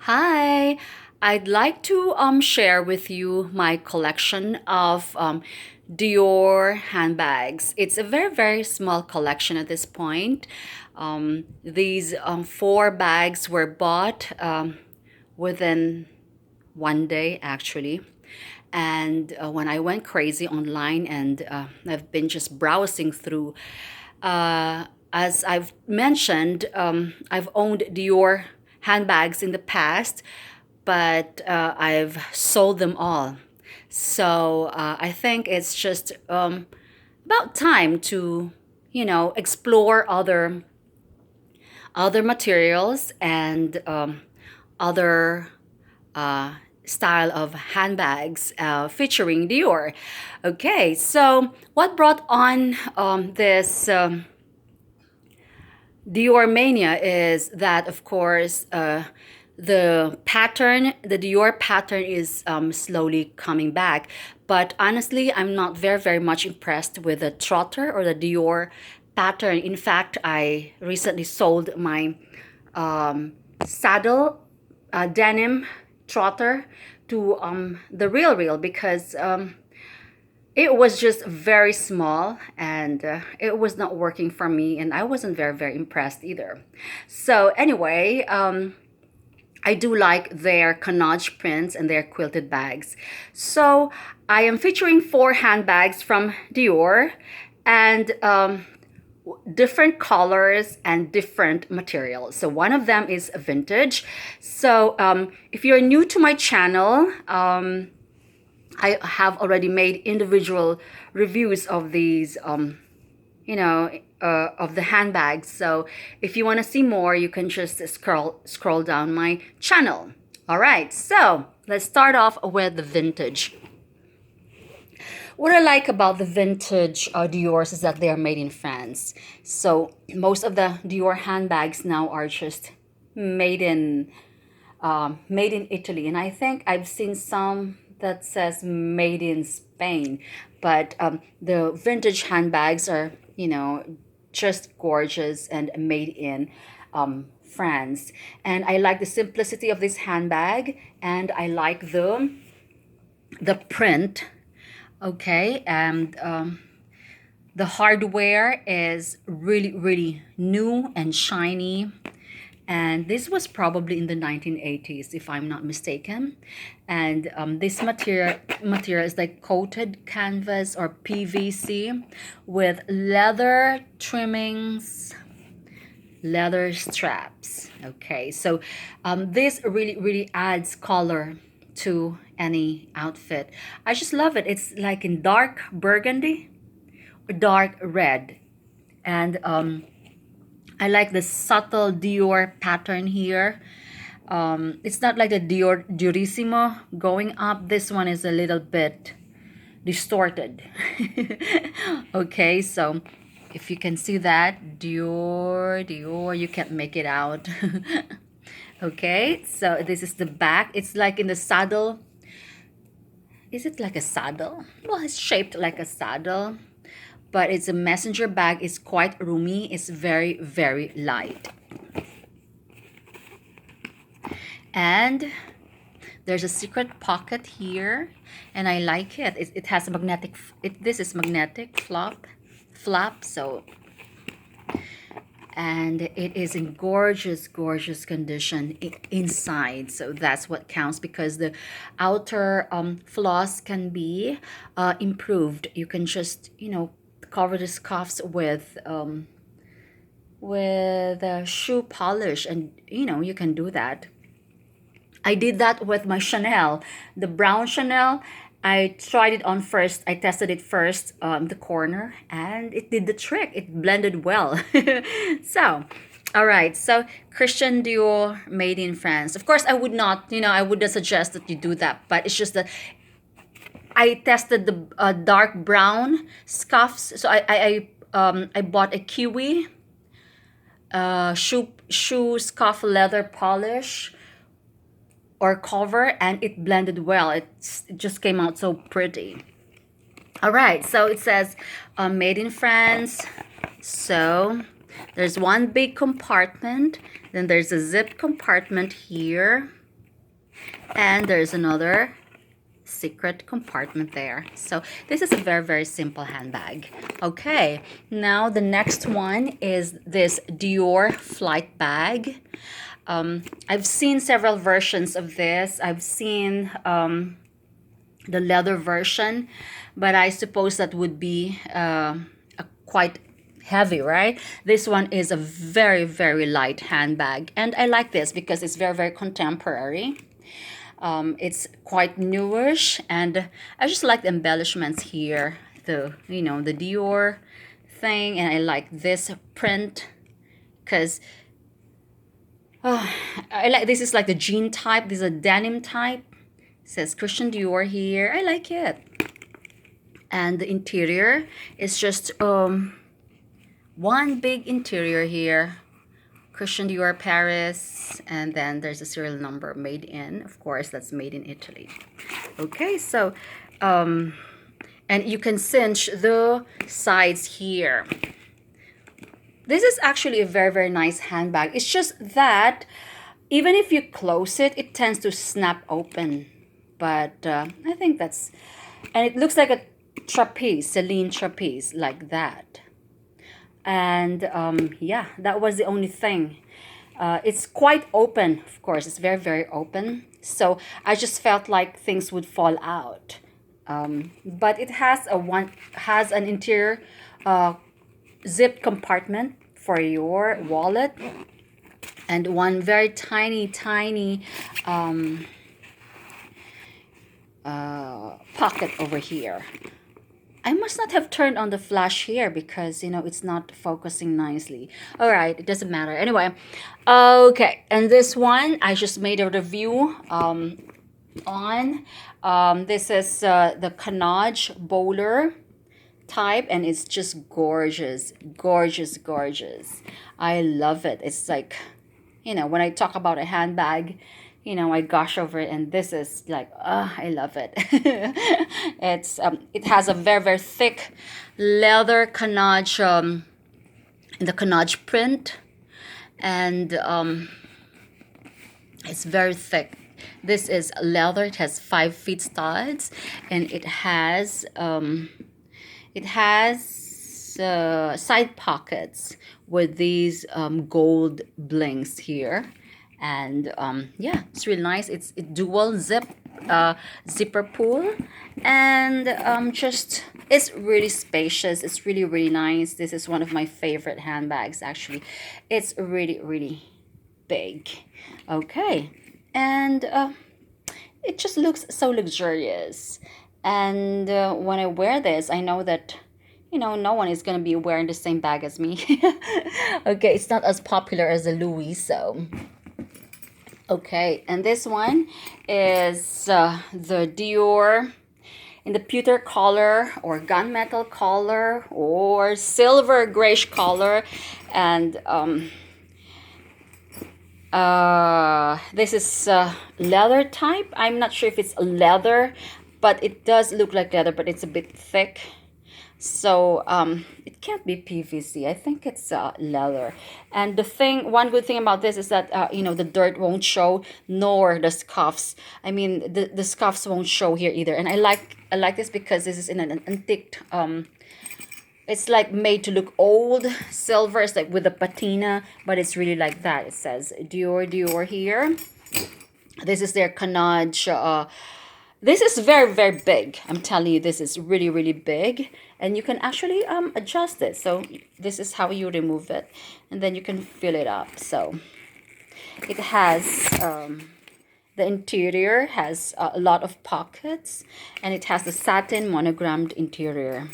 Hi, I'd like to share with you my collection of Dior handbags. It's a very small collection at this point. These four bags were bought within one day actually. And when I went crazy online and I've been just browsing through, as I've mentioned, I've owned Dior handbags in the past, but I've sold them all. So I think it's just about time to, explore other materials and other uh, style of handbags featuring Dior. Okay, so what brought on this Dior mania is that, of course, the Dior pattern is slowly coming back. But honestly, I'm not very much impressed with the trotter or the Dior pattern. In fact, I recently sold my saddle denim trotter to the real because it was just very small and it was not working for me, and I wasn't very impressed either. So anyway, I do like their canage prints and their quilted bags. So I am featuring four handbags from Dior, and different colors and different materials. So one of them is vintage. So if you're new to my channel, I have already made individual reviews of these, of the handbags. So if you want to see more, you can just scroll down my channel. All right, so let's start off with the vintage. What I like about the vintage Dior's is that they are made in France. So most of the Dior handbags now are just made in Italy, and I think I've seen some that says made in Spain. But the vintage handbags are, just gorgeous and made in France. And I like the simplicity of this handbag, and I like the print. Okay, and the hardware is really new and shiny. And this was probably in the 1980s, if I'm not mistaken. And this material is like coated canvas or PVC with leather trimmings, leather straps. Okay, so this really adds color to any outfit. I just love it. It's like in dark burgundy or dark red. And I like the subtle Dior pattern here. It's not like the Dior Durissimo going up. This one is a little bit distorted. Okay, so if you can see that, Dior, you can't make it out. Okay, so this is the back. It's like in the saddle. Is it like a saddle? Well, it's shaped like a saddle, but it's a messenger bag. It's quite roomy. It's very light. And there's a secret pocket here, and I like it. It has a magnetic, this is magnetic flap, so, and it is in gorgeous condition inside. So that's what counts, because the outer floss can be improved. You can just, cover the scuffs with shoe polish, and you can do that. I did that with my Chanel, the brown Chanel. I tried it on first. I tested it first, the corner, and it did the trick. It blended well. So, all right. So Christian Dior, made in France. Of course, I would not, I wouldn't suggest that you do that. But it's just that I tested the dark brown scuffs. So I bought a kiwi shoe scuff leather polish or cover, and it blended well. It just came out so pretty. All right, so it says made in France. So there's one big compartment, then there's a zip compartment here, And there's another secret compartment there. So this is a very, very simple handbag. Okay, now the next one is this Dior flight bag. I've seen several versions of this. I've seen the leather version, but I suppose that would be quite heavy, right? This one is a very, very light handbag, and I like this because it's very, very contemporary. It's quite newish, and I just like the embellishments here, the the Dior thing, and I like this print because I like this is like the jean type. This is a denim type. It says Christian Dior here. I like it. And the interior is just one big interior here. Christian Dior Paris, and then there's a serial number made in, of course, that's made in Italy. Okay, so and you can cinch the sides here. This is actually a very, very nice handbag. It's just that even if you close it, it tends to snap open. But I think that's, and it looks like a trapeze, Celine trapeze, like that. And yeah, that was the only thing. It's quite open, of course. It's very, very open. So I just felt like things would fall out. But it has an interior zip compartment for your wallet, and one very tiny, tiny pocket over here. I must not have turned on the flash here because, it's not focusing nicely. All right, it doesn't matter. Anyway, okay. And this one, I just made a review on. This is the Canage Bowler type, and it's just gorgeous. Gorgeous, gorgeous. I love it. It's like, when I talk about a handbag, I gush over it, and this is like, I love it. It has a very, very thick leather Canage, the Canage print, and it's very thick. This is leather. It has 5 feet studs, and it has side pockets with these gold blings here. And yeah, it's really nice. It's a dual zipper pull, and just it's really spacious. It's really, really nice. This is one of my favorite handbags, actually. It's really, really big. Okay, and it just looks so luxurious. And when I wear this, I know that no one is going to be wearing the same bag as me. Okay, it's not as popular as the Louis, so. Okay, and this one is the Dior in the pewter color or gunmetal color or silver grayish color, and this is leather type. I'm not sure if it's one but it does look like leather, but it's a bit thick. So it can't be PVC. I think it's leather. And one good thing about this is that the dirt won't show, nor the scuffs. I mean, the scuffs won't show here either. And I like this because this is in an antique. It's like made to look old. Silver is like with a patina, but it's really like that. It says Dior here. This is their Canage. This is very, very big. I'm telling you, this is really, really big. And you can actually adjust it. So this is how you remove it. And then you can fill it up. So it has, the interior has a lot of pockets. And it has the satin monogrammed interior.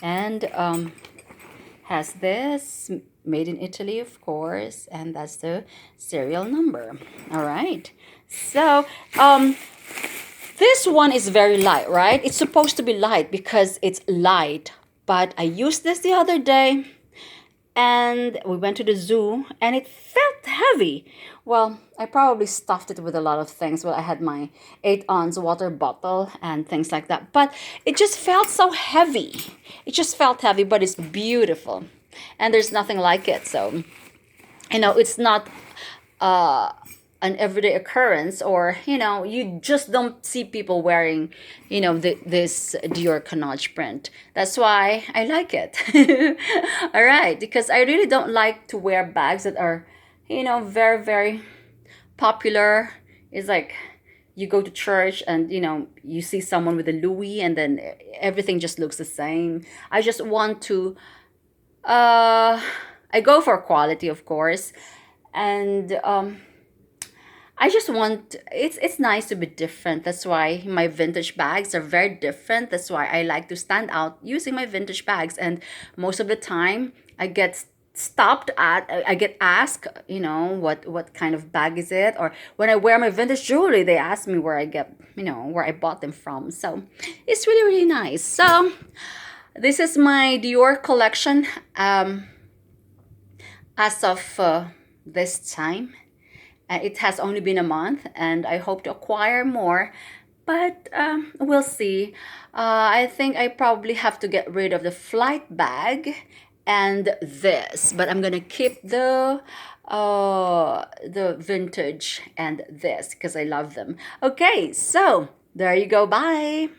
And has this, made in Italy, of course. And that's the serial number. All right. So, this one is very light, right? It's supposed to be light because it's light. But I used this the other day, and we went to the zoo, and it felt heavy. Well, I probably stuffed it with a lot of things. Well, I had my 8-ounce water bottle and things like that. But it just felt so heavy. It just felt heavy, but it's beautiful. And there's nothing like it. So, it's not an everyday occurrence, or you just don't see people wearing this Dior Canage print. That's why I like it. All right, because I really don't like to wear bags that are very, very popular. It's like you go to church and you see someone with a Louis, and then everything just looks the same. I just want to I go for quality, of course, and I just want it's nice to be different. That's why my vintage bags are very different. That's why I like to stand out using my vintage bags. And most of the time I get stopped at I get asked, what kind of bag is it? Or when I wear my vintage jewelry, they ask me where I get, where I bought them from. So it's really, really nice. So this is my Dior collection as of this time. It has only been a month, and I hope to acquire more, but we'll see. I think I probably have to get rid of the flight bag and this, but I'm gonna keep the vintage and this because I love them. Okay, so there you go. Bye.